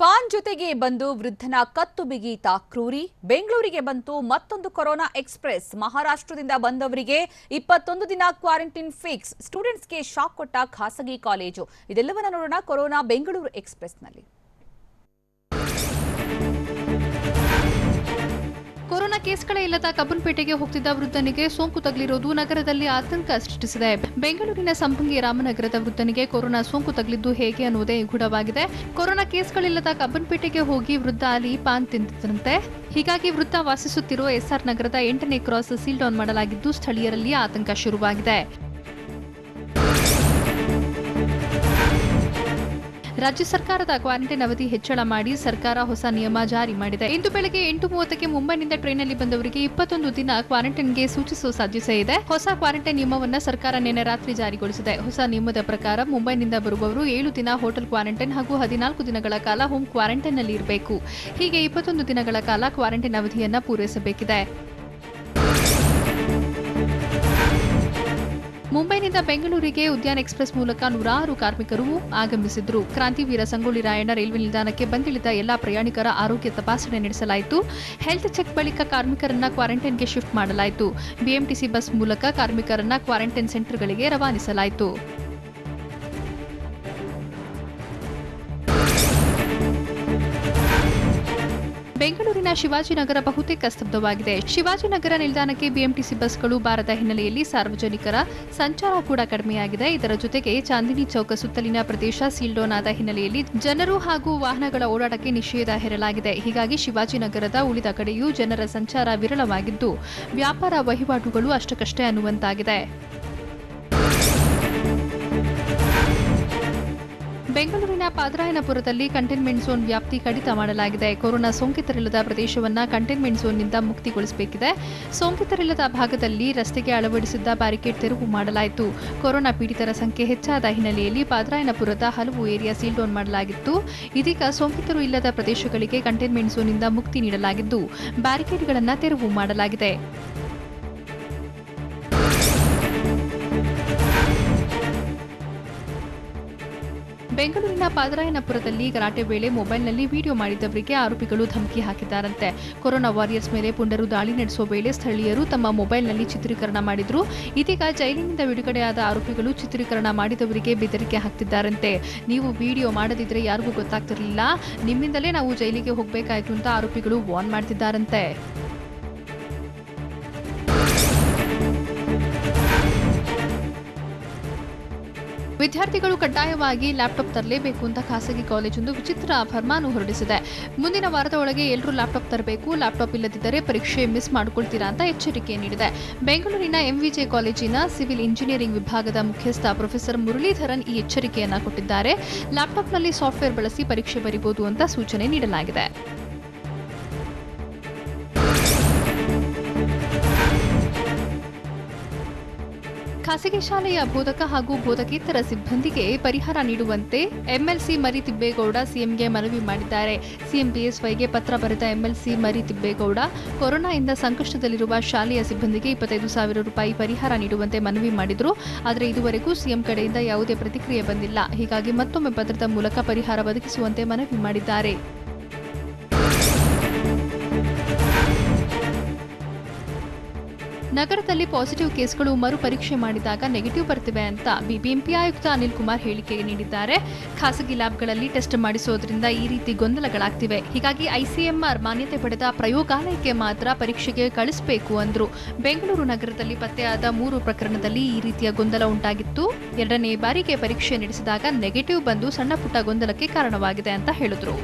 ಪಾನ್ ಜೊತೆಗೆ ಬಂದು ವೃದ್ಧನ ಕತ್ತು ಬಿಗೀತ ಕ್ರೂರಿ. ಬೆಂಗಳೂರಿಗೆ ಬಂತು ಮತ್ತೊಂದು ಕೊರೋನಾ ಎಕ್ಸ್ಪ್ರೆಸ್. ಮಹಾರಾಷ್ಟ್ರದಿಂದ ಬಂದವರಿಗೆ 21 ದಿನ ಕ್ವಾರಂಟೈನ್ ಫಿಕ್ಸ್. ಸ್ಟೂಡೆಂಟ್ಸ್ಗೆ ಶಾಕ್ ಕೊಟ್ಟ ಖಾಸಗಿ ಕಾಲೇಜು. ಇದೆಲ್ಲವನ್ನ ನೋಡೋಣ ಕೊರೋನಾ ಬೆಂಗಳೂರು ಎಕ್ಸ್ಪ್ರೆಸ್ನಲ್ಲಿ.
ಕೊರೋನಾ ಕೇಸ್ಗಳೇ ಇಲ್ಲದ ಕಬ್ಬನ್ಪೇಟೆಗೆ ಹೋಗ್ತಿದ್ದ ವೃದ್ಧನಿಗೆ ಸೋಂಕು ತಗುಲಿರುವುದು ನಗರದಲ್ಲಿ ಆತಂಕ ಸೃಷ್ಟಿಸಿದೆ. ಬೆಂಗಳೂರಿನ ಸಂಪಂಗಿ ರಾಮನಗರದ ವೃದ್ಧನಿಗೆ ಕೊರೋನಾ ಸೋಂಕು ತಗುಲಿದ್ದು ಹೇಗೆ ಅನ್ನುವುದೇ ನಿಗೂಢವಾಗಿದೆ. ಕೊರೋನಾ ಕೇಸ್ಗಳಿಲ್ಲದ ಕಬ್ಬನ್ಪೇಟೆಗೆ ಹೋಗಿ ವೃದ್ಧ ಅಲ್ಲಿ ಪಾನ್ ತಿಂದಿದ್ದಂತೆ. ಹೀಗಾಗಿ ವೃದ್ಧ ವಾಸಿಸುತ್ತಿರುವ ಎಸ್ಆರ್ ನಗರದ 8ನೇ ಕ್ರಾಸ್ ಸೀಲ್ ಡೌನ್ ಮಾಡಲಾಗಿದ್ದು ಸ್ಥಳೀಯರಲ್ಲಿ ಆತಂಕ ಶುರುವಾಗಿದೆ. ರಾಜ್ಯ ಸರ್ಕಾರದ ಕ್ವಾರಂಟೈನ್ ಅವಧಿ ಹೆಚ್ಚಳ ಮಾಡಿ ಸರ್ಕಾರ ಹೊಸ ನಿಯಮ ಜಾರಿ ಮಾಡಿದೆ. ಇಂದು ಬೆಳಗ್ಗೆ 8:30ಕ್ಕೆ ಮುಂಬೈನಿಂದ ಟ್ರೈನ್ನಲ್ಲಿ ಬಂದವರಿಗೆ 21 ದಿನ ಕ್ವಾರಂಟೈನ್ಗೆ ಸೂಚಿಸುವ ಸಾಧ್ಯತೆ ಇದೆ. ಹೊಸ ಕ್ವಾರಂಟೈನ್ ನಿಯಮವನ್ನು ಸರ್ಕಾರ ನಿನ್ನೆ ರಾತ್ರಿ ಜಾರಿಗೊಳಿಸಿದೆ. ಹೊಸ ನಿಯಮದ ಪ್ರಕಾರ ಮುಂಬೈನಿಂದ ಬರುವವರು 7 ದಿನ ಹೋಟೆಲ್ ಕ್ವಾರಂಟೈನ್ ಹಾಗೂ 14 ದಿನಗಳ ಕಾಲ ಹೋಮ್ ಕ್ವಾರಂಟೈನ್ನಲ್ಲಿ ಇರಬೇಕು. ಹೀಗೆ 21 ದಿನಗಳ ಕಾಲ ಕ್ವಾರಂಟೈನ್ ಅವಧಿಯನ್ನು ಪೂರೈಸಬೇಕಿದೆ. ಮುಂಬೈನಿಂದ ಬೆಂಗಳೂರಿಗೆ ಉದ್ಯಾನ ಎಕ್ಸ್ಪ್ರೆಸ್ ಮೂಲಕ 106 ಕಾರ್ಮಿಕರು ಆಗಮಿಸಿದ್ರು. ಕ್ರಾಂತಿವೀರ ಸಂಗೊಳ್ಳಿ ರಾಯಣ್ಣ ರೈಲ್ವೆ ನಿಲ್ದಾಣಕ್ಕೆ ಬಂದಿಳಿದ ಎಲ್ಲಾ ಪ್ರಯಾಣಿಕರ ಆರೋಗ್ಯ ತಪಾಸಣೆ ನಡೆಸಲಾಯಿತು. ಹೆಲ್ತ್ ಚೆಕ್ ಬಳಿಕ ಕಾರ್ಮಿಕರನ್ನ ಕ್ವಾರಂಟೈನ್ಗೆ ಶಿಫ್ಟ್ ಮಾಡಲಾಯಿತು. ಬಿಎಂಟಿಸಿ ಬಸ್ ಮೂಲಕ ಕಾರ್ಮಿಕರನ್ನ ಕ್ವಾರಂಟೈನ್ ಸೆಂಟರ್ಗಳಿಗೆ ರವಾನಿಸಲಾಯಿತು. ಬೆಂಗಳೂರಿನ ಶಿವಾಜಿನಗರ ಬಹುತೇಕ ಸ್ತಬ್ಧವಾಗಿದೆ. ಶಿವಾಜಿನಗರ ನಿಲ್ದಾಣಕ್ಕೆ ಬಿಎಂಟಿಸಿ ಬಸ್ಗಳು ಬಾರದ ಹಿನ್ನೆಲೆಯಲ್ಲಿ ಸಾರ್ವಜನಿಕರ ಸಂಚಾರ ಕೂಡ ಕಡಿಮೆಯಾಗಿದೆ. ಇದರ ಜೊತೆಗೆ ಚಾಂದಿನಿ ಚೌಕ ಸುತ್ತಲಿನ ಪ್ರದೇಶ ಸೀಲ್ ಡೌನ್ ಆದ ಹಿನ್ನೆಲೆಯಲ್ಲಿ ಜನರು ಹಾಗೂ ವಾಹನಗಳ ಓಡಾಟಕ್ಕೆ ನಿಷೇಧ ಹೇರಲಾಗಿದೆ. ಹೀಗಾಗಿ ಶಿವಾಜಿನಗರದ ಉಳಿದ ಕಡೆಯೂ ಜನರ ಸಂಚಾರ ವಿರಳವಾಗಿದ್ದು ವ್ಯಾಪಾರ ವಹಿವಾಟುಗಳು ಅಷ್ಟಕ್ಕಷ್ಟೇ ಅನ್ನುವಂತಾಗಿದೆ. ಬೆಂಗಳೂರಿನ ಪಾದರಾಯನಪುರದಲ್ಲಿ ಕಂಟೈನ್ಮೆಂಟ್ ಝೋನ್ ವ್ಯಾಪ್ತಿ ಕಡಿತ ಮಾಡಲಾಗಿದೆ. ಕೊರೋನಾ ಸೋಂಕಿತರಿಲ್ಲದ ಪ್ರದೇಶವನ್ನು ಕಂಟೈನ್ಮೆಂಟ್ ಝೋನ್ನಿಂದ ಮುಕ್ತಿಗೊಳಿಸಬೇಕಿದೆ. ಸೋಂಕಿತರಿಲ್ಲದ ಭಾಗದಲ್ಲಿ ರಸ್ತೆಗೆ ಅಳವಡಿಸಿದ್ದ ಬ್ಯಾರಿಕೇಡ್ ತೆರವು ಮಾಡಲಾಯಿತು. ಕೊರೋನಾ ಪೀಡಿತರ ಸಂಖ್ಯೆ ಹೆಚ್ಚಾದ ಹಿನ್ನೆಲೆಯಲ್ಲಿ ಪಾದರಾಯನಪುರದ ಹಲವು ಏರಿಯಾ ಸೀಲ್ ಡೌನ್ ಮಾಡಲಾಗಿತ್ತು. ಇದೀಗ ಸೋಂಕಿತರು ಇಲ್ಲದ ಪ್ರದೇಶಗಳಿಗೆ ಕಂಟೈನ್ಮೆಂಟ್ ಝೋನ್ನಿಂದ ಮುಕ್ತಿ ನೀಡಲಾಗಿದ್ದು ಬ್ಯಾರಿಕೇಡ್ಗಳನ್ನು ತೆರವು ಮಾಡಲಾಗಿದೆ. ಬೆಂಗಳೂರಿನ ಪಾದರಾಯನಪುರದಲ್ಲಿ ಗಲಾಟೆ ವೇಳೆ ಮೊಬೈಲ್ನಲ್ಲಿ ವಿಡಿಯೋ ಮಾಡಿದ್ದವರಿಗೆ ಆರೋಪಿಗಳು ಧಮಕಿ ಹಾಕಿದ್ದಾರಂತೆ. ಕೊರೋನಾ ವಾರಿಯರ್ಸ್ ಮೇಲೆ ಪುಂಡರು ದಾಳಿ ನಡೆಸುವ ವೇಳೆ ಸ್ಥಳೀಯರು ತಮ್ಮ ಮೊಬೈಲ್ನಲ್ಲಿ ಚಿತ್ರೀಕರಣ ಮಾಡಿದ್ರು. ಇದೀಗ ಜೈಲಿನಿಂದ ಬಿಡುಗಡೆಯಾದ ಆರೋಪಿಗಳು ಚಿತ್ರೀಕರಣ ಮಾಡಿದವರಿಗೆ ಬೆದರಿಕೆ ಹಾಕ್ತಿದ್ದಾರಂತೆ. ನೀವು ವಿಡಿಯೋ ಮಾಡದಿದ್ರೆ ಯಾರಿಗೂ ಗೊತ್ತಾಗ್ತಿರಲಿಲ್ಲ, ನಿಮ್ಮಿಂದಲೇ ನಾವು ಜೈಲಿಗೆ ಹೋಗಬೇಕಾಯ್ತು ಅಂತ ಆರೋಪಿಗಳು ವಾರ್ನ್ ಮಾಡ್ತಿದ್ದಾರಂತೆ. ವಿದ್ಯಾರ್ಥಿಗಳು ಕಡ್ಡಾಯವಾಗಿ ಲ್ಯಾಪ್ಟಾಪ್ ತರಲೇಬೇಕು ಅಂತ ಖಾಸಗಿ ಕಾಲೇಜೊಂದು ವಿಚಿತ್ರ ಫರ್ಮಾನು ಹೊರಡಿಸಿದೆ. ಮುಂದಿನ ವಾರದ ಒಳಗೆ ಎಲ್ಲರೂ ಲ್ಯಾಪ್ಟಾಪ್ ತರಬೇಕು, ಲ್ಯಾಪ್ಟಾಪ್ ಇಲ್ಲದಿದ್ದರೆ ಪರೀಕ್ಷೆ ಮಿಸ್ ಮಾಡಿಕೊಳ್ತೀರಾ ಅಂತ ಎಚ್ಚರಿಕೆ ನೀಡಿದೆ. ಬೆಂಗಳೂರಿನ ಎಂವಿಜೆ ಕಾಲೇಜಿನ ಸಿವಿಲ್ ಇಂಜಿನಿಯರಿಂಗ್ ವಿಭಾಗದ ಮುಖ್ಯಸ್ಥ ಪ್ರೊಫೆಸರ್ ಮುರಳೀಧರನ್ ಈ ಎಚ್ಚರಿಕೆಯನ್ನು ಕೊಟ್ಟಿದ್ದಾರೆ. ಲ್ಯಾಪ್ಟಾಪ್ನಲ್ಲಿ ಸಾಫ್ಟ್ವೇರ್ ಬಳಸಿ ಪರೀಕ್ಷೆ ಬರೀಬಹುದು ಅಂತ ಸೂಚನೆ ನೀಡಲಾಗಿದೆ. ಖಾಸಗಿ ಶಾಲೆಯ ಬೋಧಕ ಹಾಗೂ ಬೋಧಕೇತರ ಸಿಬ್ಬಂದಿಗೆ ಪರಿಹಾರ ನೀಡುವಂತೆ ಎಂಎಲ್ಸಿ ಮರಿತಿಬ್ಬೇಗೌಡ ಸಿಎಂಗೆ ಮನವಿ ಮಾಡಿದ್ದಾರೆ. ಸಿಎಂ ಬಿಎಸ್ವೈಗೆ ಪತ್ರ ಬರೆದ ಎಂಎಲ್ಸಿ ಮರಿತಿಬ್ಬೇಗೌಡ ಕೊರೋನಾದಿಂದ ಸಂಕಷ್ಟದಲ್ಲಿರುವ ಶಾಲೆಯ ಸಿಬ್ಬಂದಿಗೆ 25,000 ರೂಪಾಯಿ ಪರಿಹಾರ ನೀಡುವಂತೆ ಮನವಿ ಮಾಡಿದ್ರು. ಆದರೆ ಇದುವರೆಗೂ ಸಿಎಂ ಕಡೆಯಿಂದ ಯಾವುದೇ ಪ್ರತಿಕ್ರಿಯೆ ಬಂದಿಲ್ಲ. ಹೀಗಾಗಿ ಮತ್ತೊಮ್ಮೆ ಪತ್ರದ ಮೂಲಕ ಪರಿಹಾರ ಒದಗಿಸುವಂತೆ ಮನವಿ ಮಾಡಿದ್ದಾರೆ. ನಗರದಲ್ಲಿ ಪಾಸಿಟಿವ್ ಕೇಸ್ಗಳು ಮರು ಪರೀಕ್ಷೆ ಮಾಡಿದಾಗ ನೆಗೆಟಿವ್ ಬರ್ತಿವೆ ಅಂತ ಬಿಬಿಎಂಪಿ ಆಯುಕ್ತ ಅನಿಲ್ ಕುಮಾರ್ ಹೇಳಿಕೆ ನೀಡಿದ್ದಾರೆ. ಖಾಸಗಿ ಲ್ಯಾಬ್ಗಳಲ್ಲಿ ಟೆಸ್ಟ್ ಮಾಡಿಸೋದ್ರಿಂದ ಈ ರೀತಿ ಗೊಂದಲಗಳಾಗ್ತಿವೆ. ಹೀಗಾಗಿ ಐಸಿಎಂಆರ್ ಮಾನ್ಯತೆ ಪಡೆದ ಪ್ರಯೋಗಾಲಯಕ್ಕೆ ಮಾತ್ರ ಪರೀಕ್ಷೆಗೆ ಕಳಿಸಬೇಕು ಅಂದ್ರು. ಬೆಂಗಳೂರು ನಗರದಲ್ಲಿ ಪತ್ತೆಯಾದ 3 ಪ್ರಕರಣದಲ್ಲಿ ಈ ರೀತಿಯ ಗೊಂದಲ ಉಂಟಾಗಿತ್ತು. 2ನೇ ಬಾರಿಗೆ ಪರೀಕ್ಷೆ ನಡೆಸಿದಾಗ ನೆಗೆಟಿವ್ ಬಂದು ಸಣ್ಣ ಪುಟ್ಟ ಗೊಂದಲಕ್ಕೆ ಕಾರಣವಾಗಿದೆ ಅಂತ ಹೇಳಿದ್ರು.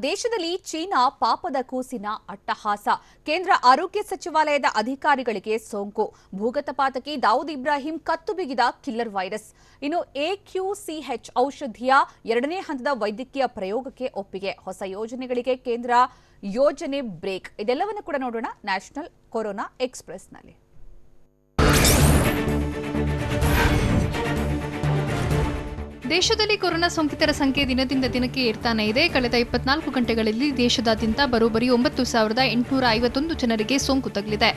ದೇಶದಲ್ಲಿ ಚೀನಾ ಪಾಪದ ಕೂಸಿನ ಅಟ್ಟಹಾಸ. ಕೇಂದ್ರ ಆರೋಗ್ಯ ಸಚಿವಾಲಯದ ಅಧಿಕಾರಿಗಳಿಗೆ ಸೋಂಕು. ಭೂಗತ ಪಾತಕಿ ದಾವೂದ್ ಇಬ್ರಾಹಿಂ ಕತ್ತು ಬಿಗಿದ ಕಿಲ್ಲರ್ ವೈರಸ್. ಇನ್ನು AQCH ಔಷಧಿಯ 2ನೇ ಹಂತದ ವೈದ್ಯಕೀಯ ಪ್ರಯೋಗಕ್ಕೆ ಒಪ್ಪಿಗೆ. ಹೊಸ ಯೋಜನೆಗಳಿಗೆ ಕೇಂದ್ರ ಯೋಜನೆ ಬ್ರೇಕ್. ಇದೆಲ್ಲವನ್ನು ಕೂಡ ನೋಡೋಣ ನ್ಯಾಷನಲ್ ಕೊರೋನಾ ಎಕ್ಸ್‌ಪ್ರೆಸ್‌ನಲ್ಲಿ.
ದೇಶದಲ್ಲಿ ಕೊರೋನಾ ಸೋಂಕಿತರ ಸಂಖ್ಯೆ ದಿನದಿಂದ ದಿನಕ್ಕೆ ಏರ್ತಾನೆ ಇದೆ. ಕಳೆದ 24 ಗಂಟೆಗಳಲ್ಲಿ ದೇಶದಾದ್ಯಂತ ಬರೋಬ್ಬರಿ 9,851 ಜನರಿಗೆ ಸೋಂಕು ತಗುಲಿದೆ.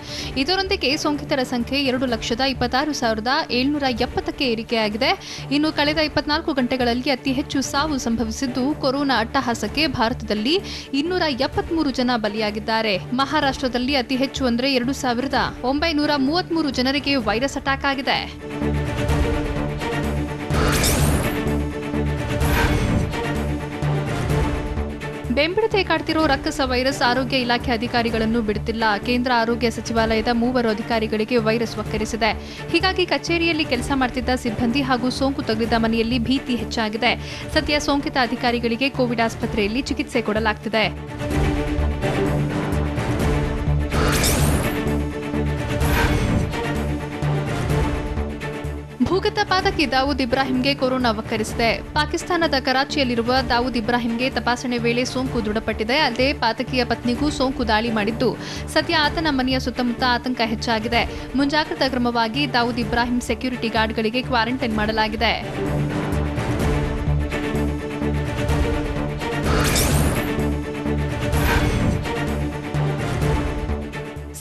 ಇದರೊಂದಿಗೆ ಸೋಂಕಿತರ ಸಂಖ್ಯೆ 2,26,770ಕ್ಕೆ ಏರಿಕೆಯಾಗಿದೆ. ಇನ್ನು ಕಳೆದ 24 ಗಂಟೆಗಳಲ್ಲಿ ಅತಿ ಹೆಚ್ಚು ಸಾವು ಸಂಭವಿಸಿದ್ದು ಕೊರೋನಾ ಅಟ್ಟಹಾಸಕ್ಕೆ ಭಾರತದಲ್ಲಿ 273 ಜನ ಬಲಿಯಾಗಿದ್ದಾರೆ. ಮಹಾರಾಷ್ಟ್ರದಲ್ಲಿ ಅತಿ ಹೆಚ್ಚು ಅಂದರೆ 2,933 ಜನರಿಗೆ ವೈರಸ್ ಅಟ್ಯಾಕ್ ಆಗಿದೆ. ಬೆಂಬಿಡತೆ ಕಾಡ್ತಿರೋ ರಕ್ಕಸ ವೈರಸ್ ಆರೋಗ್ಯ ಇಲಾಖೆ ಅಧಿಕಾರಿಗಳನ್ನು ಬಿಡುತ್ತಿಲ್ಲ. ಕೇಂದ್ರ ಆರೋಗ್ಯ ಸಚಿವಾಲಯದ 3 ಅಧಿಕಾರಿಗಳಿಗೆ ವೈರಸ್ ಒಕ್ಕರಿಸಿದೆ. ಹೀಗಾಗಿ ಕಚೇರಿಯಲ್ಲಿ ಕೆಲಸ ಮಾಡ್ತಿದ್ದ ಸಿಬ್ಬಂದಿ ಹಾಗೂ ಸೋಂಕು ತಗುಲಿದ ಮನೆಯಲ್ಲಿ ಭೀತಿ ಹೆಚ್ಚಾಗಿದೆ. ಸದ್ಯ ಸೋಂಕಿತ ಅಧಿಕಾರಿಗಳಿಗೆ ಕೋವಿಡ್ ಆಸ್ಪತ್ರೆಯಲ್ಲಿ ಚಿಕಿತ್ಸೆ ಕೊಡಲಾಗ್ತಿದೆ. ಭೂಗತ ಪಾತಕಿ ದಾವೂದ್ ಇಬ್ರಾಹಿಂಗೆ ಕೊರೋನಾ ಒಕ್ಕರಿಸಿದೆ. ಪಾಕಿಸ್ತಾನದ ಕರಾಚಿಯಲ್ಲಿರುವ ದಾವೂದ್ ಇಬ್ರಾಹಿಂಗೆ ತಪಾಸಣೆ ವೇಳೆ ಸೋಂಕು ದೃಢಪಟ್ಟಿದೆ. ಅಲ್ಲದೆ ಪಾತಕಿಯ ಪತ್ನಿಗೂ ಸೋಂಕು ದಾಳಿ ಮಾಡಿದ್ದು ಸದ್ಯ ಆತನ ಮನೆಯ ಸುತ್ತಮುತ್ತ ಆತಂಕ ಹೆಚ್ಚಾಗಿದೆ. ಮುಂಜಾಗ್ರತಾ ಕ್ರಮವಾಗಿ ದಾವೂದ್ ಇಬ್ರಾಹಿಂ ಸೆಕ್ಯೂರಿಟಿ ಗಾರ್ಡ್ಗಳಿಗೆ ಕ್ವಾರಂಟೈನ್ ಮಾಡಲಾಗಿದೆ.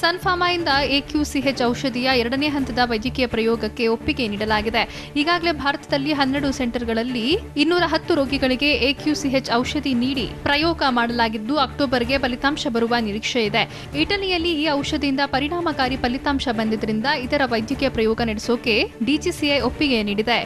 ಸನ್ಫಾರ್ಮಾಯಿಂದ AQCH ಔಷಧಿಯ 2ನೇ ಹಂತದ ವೈದ್ಯಕೀಯ ಪ್ರಯೋಗಕ್ಕೆ ಒಪ್ಪಿಗೆ ನೀಡಲಾಗಿದೆ. ಈಗಾಗಲೇ ಭಾರತದಲ್ಲಿ 12 ಸೆಂಟರ್ಗಳಲ್ಲಿ 210 ರೋಗಿಗಳಿಗೆ AQCH ಔಷಧಿ ನೀಡಿ ಪ್ರಯೋಗ ಮಾಡಲಾಗಿದ್ದು ಅಕ್ಟೋಬರ್ಗೆ ಫಲಿತಾಂಶ ಬರುವ ನಿರೀಕ್ಷೆ ಇದೆ. ಇಟಲಿಯಲ್ಲಿ ಈ ಔಷಧಿಯಿಂದ ಪರಿಣಾಮಕಾರಿ ಫಲಿತಾಂಶ ಬಂದಿದ್ದರಿಂದ ಇದರ ವೈದ್ಯಕೀಯ ಪ್ರಯೋಗ ನಡೆಸೋಕೆ DGCA ಒಪ್ಪಿಗೆ ನೀಡಿದೆ.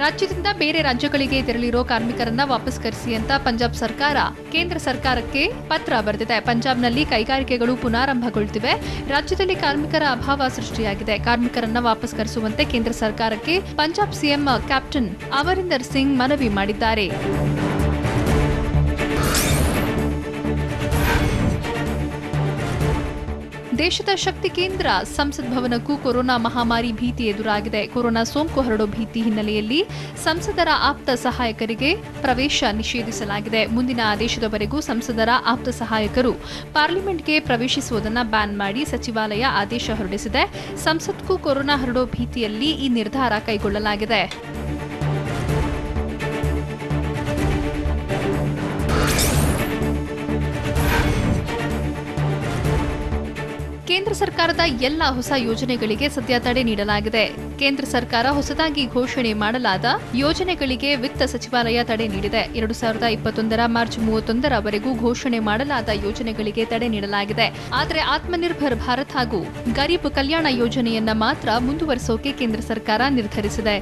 ರಾಜ್ಯದಿಂದ ಬೇರೆ ರಾಜ್ಯಗಳಿಗೆ ತೆರಳಿರೋ ಕಾರ್ಮಿಕರನ್ನ ವಾಪಸ್ ಕರೆಸಿ ಅಂತ ಪಂಜಾಬ್ ಸರ್ಕಾರ ಕೇಂದ್ರ ಸರ್ಕಾರಕ್ಕೆ ಪತ್ರ ಬರೆದಿದೆ. ಪಂಜಾಬ್ನಲ್ಲಿ ಕೈಗಾರಿಕೆಗಳು ಪುನಾರಂಭಗೊಳ್ಳುತ್ತಿವೆ. ರಾಜ್ಯದಲ್ಲಿ ಕಾರ್ಮಿಕರ ಅಭಾವ ಸೃಷ್ಟಿಯಾಗಿದೆ. ಕಾರ್ಮಿಕರನ್ನ ವಾಪಸ್ ಕರೆಸುವಂತೆ ಕೇಂದ್ರ ಸರ್ಕಾರಕ್ಕೆ ಪಂಜಾಬ್ ಸಿಎಂ ಕ್ಯಾಪ್ಟನ್ ಅಮರಿಂದರ್ ಸಿಂಗ್ ಮನವಿ ಮಾಡಿದ್ದಾರೆ. ದೇಶದ ಶಕ್ತಿ ಕೇಂದ್ರ ಸಂಸತ್ ಭವನಕ್ಕೂ ಕೊರೋನಾ ಮಹಾಮಾರಿ ಭೀತಿ ಎದುರಾಗಿದೆ. ಕೊರೋನಾ ಸೋಂಕು ಹರಡೋ ಭೀತಿ ಹಿನ್ನೆಲೆಯಲ್ಲಿ ಸಂಸದರ ಆಪ್ತ ಸಹಾಯಕರಿಗೆ ಪ್ರವೇಶ ನಿಷೇಧಿಸಲಾಗಿದೆ. ಮುಂದಿನ ಆದೇಶದವರೆಗೂ ಸಂಸದರ ಆಪ್ತ ಸಹಾಯಕರು ಪಾರ್ಲಿಮೆಂಟ್ಗೆ ಪ್ರವೇಶಿಸುವುದನ್ನು ಬ್ಯಾನ್ ಮಾಡಿ ಸಚಿವಾಲಯ ಆದೇಶ ಹೊರಡಿಸಿದೆ. ಸಂಸತ್ಗೂ ಕೊರೋನಾ ಹರಡೋ ಭೀತಿಯಲ್ಲಿ ಈ ನಿರ್ಧಾರ ಕೈಗೊಳ್ಳಲಾಗಿದೆ. ಕೇಂದ್ರ ಸರ್ಕಾರದ ಎಲ್ಲ ಹೊಸ ಯೋಜನೆಗಳಿಗೆ ಸದ್ಯ ತಡೆ ನೀಡಲಾಗಿದೆ. ಕೇಂದ್ರ ಸರ್ಕಾರ ಹೊಸದಾಗಿ ಘೋಷಣೆ ಮಾಡಲಾದ ಯೋಜನೆಗಳಿಗೆ ವಿತ್ತ ಸಚಿವಾಲಯ ತಡೆ ನೀಡಿದೆ. 2021 ಮಾರ್ಚ್ 31 ಘೋಷಣೆ ಮಾಡಲಾದ ಯೋಜನೆಗಳಿಗೆ ತಡೆ ನೀಡಲಾಗಿದೆ. ಆದರೆ ಆತ್ಮನಿರ್ಭರ್ ಭಾರತ್ ಹಾಗೂ ಗರೀಬ್ ಕಲ್ಯಾಣ ಯೋಜನೆಯನ್ನ ಮಾತ್ರ ಮುಂದುವರಿಸೋಕೆ ಕೇಂದ್ರ ಸರ್ಕಾರ ನಿರ್ಧರಿಸಿದೆ.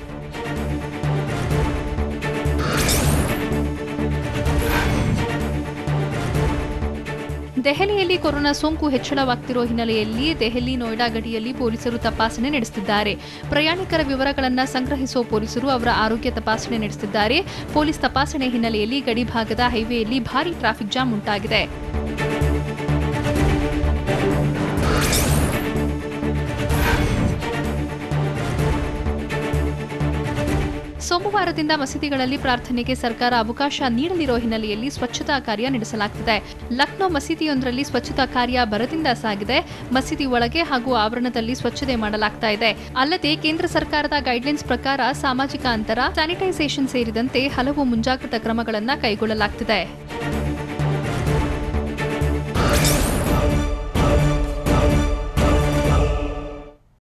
ದೆಹಲಿಯಲ್ಲಿ ಕೊರೋನಾ ಸೋಂಕು ಹೆಚ್ಚಳವಾಗ್ತಿರೋ ಹಿನ್ನೆಲೆಯಲ್ಲಿ ದೆಹಲಿ ನೋಯ್ಡಾ ಗಡಿಯಲ್ಲಿ ಪೊಲೀಸರು ತಪಾಸಣೆ ನಡೆಸುತ್ತಿದ್ದಾರೆ. ಪ್ರಯಾಣಿಕರ ವಿವರಗಳನ್ನು ಸಂಗ್ರಹಿಸುವ ಪೊಲೀಸರು ಅವರ ಆರೋಗ್ಯ ತಪಾಸಣೆ ನಡೆಸುತ್ತಿದ್ದಾರೆ. ಪೊಲೀಸ್ ತಪಾಸಣೆ ಹಿನ್ನೆಲೆಯಲ್ಲಿ ಗಡಿ ಭಾಗದ ಹೈವೇಯಲ್ಲಿ ಭಾರೀ ಟ್ರಾಫಿಕ್ ಜಾಮ್ ಉಂಟಾಗಿದೆ. ಸೋಮವಾರದಿಂದ ಮಸೀದಿಗಳಲ್ಲಿ ಪ್ರಾರ್ಥನೆಗೆ ಸರ್ಕಾರ ಅವಕಾಶ ನೀಡಲಿರೋ ಹಿನ್ನೆಲೆಯಲ್ಲಿ ಸ್ವಚ್ಛತಾ ಕಾರ್ಯ ನಡೆಸಲಾಗುತ್ತಿದೆ. ಲಕ್ನೋ ಮಸೀದಿಯೊಂದರಲ್ಲಿ ಸ್ವಚ್ಛತಾ ಕಾರ್ಯ ಭರದಿಂದ ಸಾಗಿದೆ. ಮಸೀದಿ ಒಳಗೆ ಹಾಗೂ ಆವರಣದಲ್ಲಿ ಸ್ವಚ್ಛತೆ ಮಾಡಲಾಗ್ತಾ ಇದೆ. ಅಲ್ಲದೆ ಕೇಂದ್ರ ಸರ್ಕಾರದ ಗೈಡ್ಲೈನ್ಸ್ ಪ್ರಕಾರ ಸಾಮಾಜಿಕ ಅಂತರ, ಸ್ಯಾನಿಟೈಸೇಷನ್ ಸೇರಿದಂತೆ ಹಲವು ಮುಂಜಾಗ್ರತಾ ಕ್ರಮಗಳನ್ನು ಕೈಗೊಳ್ಳಲಾಗುತ್ತಿದೆ.